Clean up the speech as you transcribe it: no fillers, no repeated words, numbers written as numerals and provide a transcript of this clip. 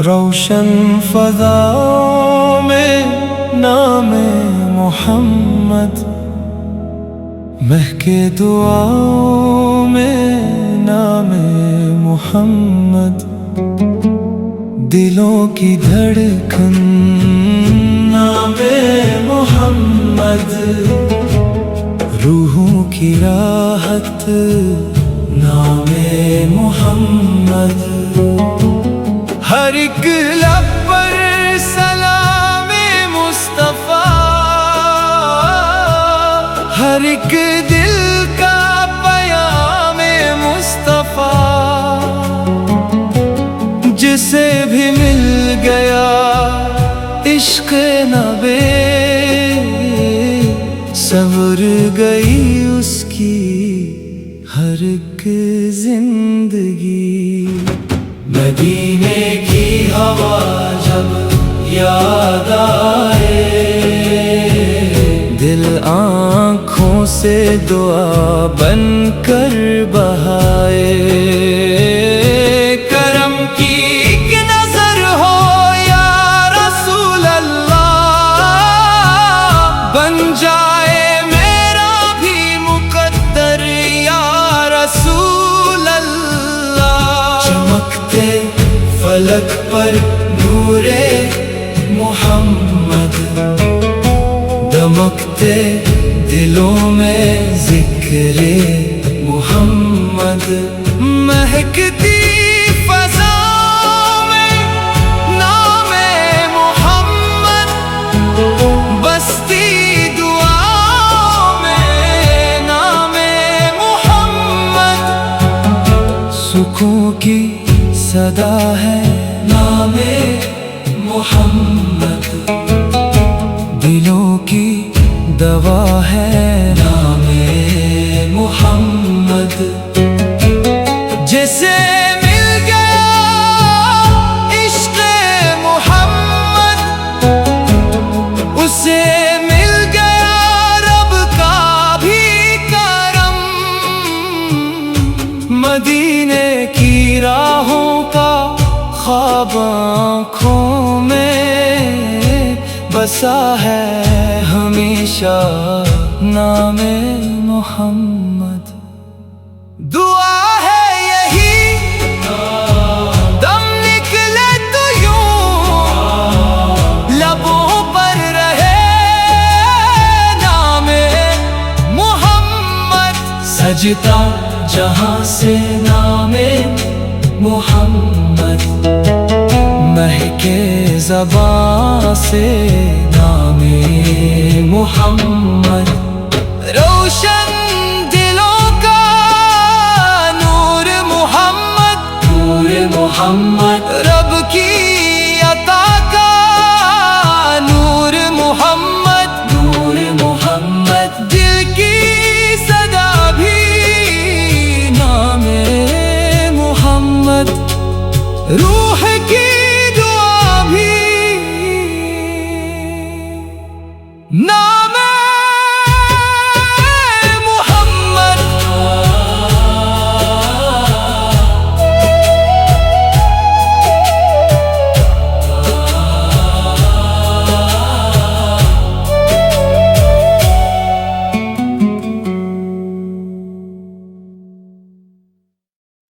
रोशन फ़ज़ाओं में नामे मोहम्मद, महके दुआओं में नामे मोहम्मद, दिलों की धड़कन नामे मोहम्मद, रूहों की राहत नामे मोहम्मद। हर एक लब पर सलामे मुस्तफ़ा, हर एक दिल का पयामे मुस्तफ़ा, जिसे भी मिल गया इश्क़ नबी, संवर गई उसकी हर एक जिंदगी। मदीने की हवा जब याद आए, दिल आँखों से दुआ बनकर बहाए। करम की एक नजर हो या रसूल अल्लाह, बन जाए मेरा भी मुकद्दर या रसूल अल्लाह। चमकते फलक पर नूरे मोहम्मद, दमकते दिलों में जिक्रे मोहम्मद, महकती फ़ज़ाओं में नामे मोहम्मद, बसती दुआओं में नामे मोहम्मद, सुकून की सदा है नामे मोहम्मद, दिलों की दवा है नामे मोहम्मद। जिसे मिल गया इश्क़ मोहम्मद, उसे मिल गया रब का भी करम। मदीने की राहों का ख्वाब आँखों में बसा है हमेशा नामे मोहम्मद। दुआ है यही दम निकले तो यूं लबों पर रहे नामे मोहम्मद, सजता जहां से नामे मोहम्मद, महके ज़बां से नामे मोहम्मद। रोशन दिलों का नूर मोहम्मद, नूर मोहम्मद।